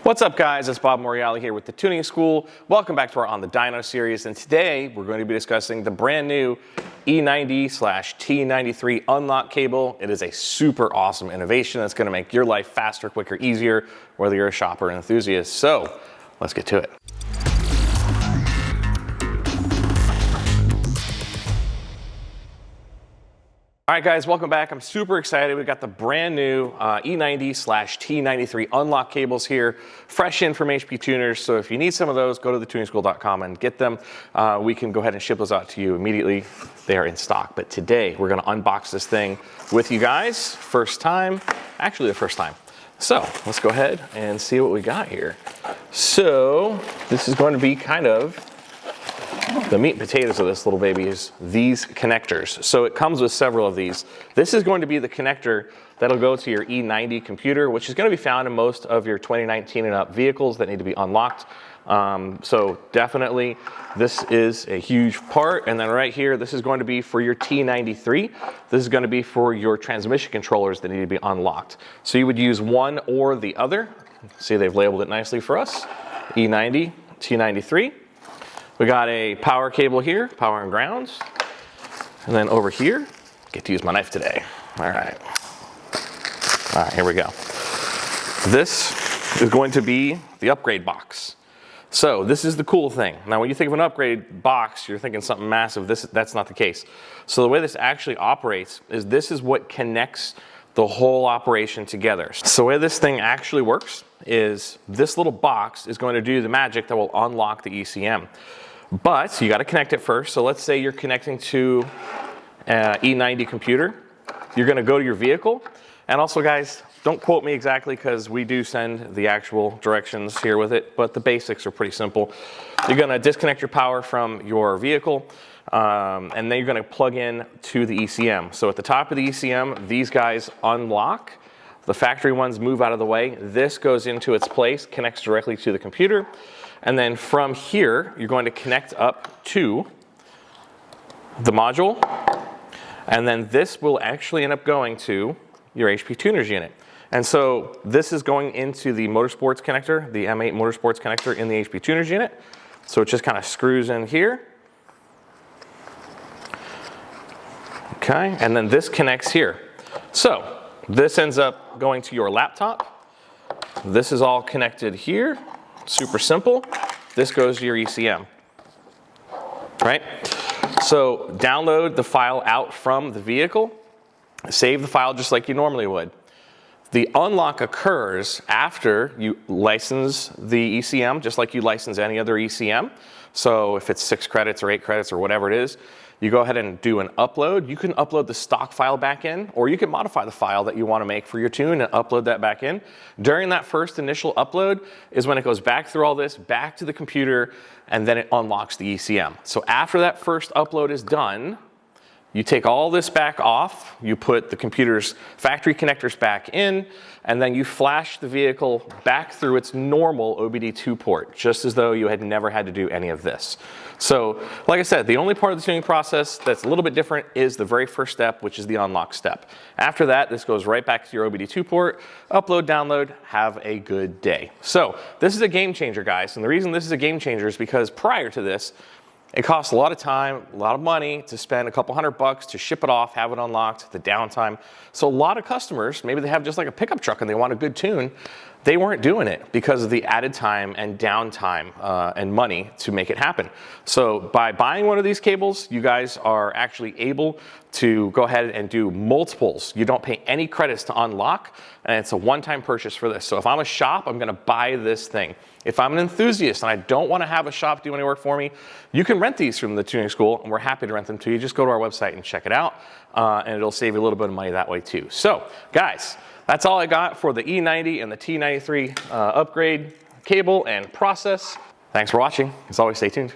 What's up guys, it's Bob Moriali here with the Tuning School. Welcome back to our On the Dyno series, and today we're going to be discussing the brand new E90/T93 unlock cable. It is a super awesome innovation that's going to make your life faster, quicker, easier, whether you're a shopper or enthusiast. So let's get to it. All right guys, welcome back. I'm super excited. We got the brand new E90/T93 unlock cables here, fresh in from HP Tuners. So if you need some of those, go to thetuningschool.com and get them. We can go ahead and ship those out to you immediately. They are in stock. But today we're going to unbox this thing with you guys. First time, actually the first time. So let's go ahead and see what we got here. So this is going to be kind of the meat and potatoes of this little baby is these connectors. So it comes with several of these. This is going to be the connector that'll go to your E90 computer, which is going to be found in most of your 2019 and up vehicles that need to be unlocked. So definitely this is a huge part. And then right here, this is going to be for your T93. This is going to be for your transmission controllers that need to be unlocked. So you would use one or the other. See, they've labeled it nicely for us. E90, T93. We got a power cable here, power and grounds. And then over here, get to use my knife today. All right, here we go. This is going to be the upgrade box. So this is the cool thing. Now, when you think of an upgrade box, you're thinking something massive. That's not the case. So the way this actually operates is this is what connects the whole operation together. So the way this thing actually works is this little box is going to do the magic that will unlock the ECM. But you got to connect it first. So let's say you're connecting to an E90 computer. You're going to go to your vehicle. And also, guys, don't quote me exactly because we do send the actual directions here with it, but the basics are pretty simple. You're going to disconnect your power from your vehicle, and then you're going to plug in to the ECM. So at the top of the ECM, these guys unlock. The factory ones move out of the way. This goes into its place, connects directly to the computer. And then from here, you're going to connect up to the module. And then this will actually end up going to your HP Tuners unit. And so this is going into the motorsports connector, the M8 motorsports connector in the HP Tuners unit. So it just kind of screws in here. Okay, and then this connects here. So this ends up going to your laptop. This is all connected here. Super simple. This goes to your ECM, right? So download the file out from the vehicle, save the file just like you normally would. The unlock occurs after you license the ECM, just like you license any other ECM. So if it's 6 credits or 8 credits or whatever it is, you go ahead and do an upload. You can upload the stock file back in, or you can modify the file that you want to make for your tune and upload that back in. During that first initial upload is when it goes back through all this, back to the computer, and then it unlocks the ECM. So after that first upload is done, you take all this back off, you put the computer's factory connectors back in, and then you flash the vehicle back through its normal OBD2 port, just as though you had never had to do any of this. So, like I said, the only part of the tuning process that's a little bit different is the very first step, which is the unlock step. After that, this goes right back to your OBD2 port, upload, download, have a good day. So, this is a game changer, guys, and the reason this is a game changer is because prior to this, it costs a lot of time, a lot of money to spend a couple $100 to ship it off, have it unlocked, the downtime. So a lot of customers, maybe they have just like a pickup truck and they want a good tune, they weren't doing it because of the added time and downtime and money to make it happen. So by buying one of these cables, you guys are actually able to go ahead and do multiples. You don't pay any credits to unlock, and it's a one-time purchase for this. So if I'm a shop, I'm gonna buy this thing. If I'm an enthusiast and I don't wanna have a shop do any work for me, you can rent these from the Tuning School, and we're happy to rent them to you. Just go to our website and check it out, and it'll save you a little bit of money that way too. So guys, that's all I got for the E90 and the T93 upgrade cable and process. Thanks for watching. As always, stay tuned.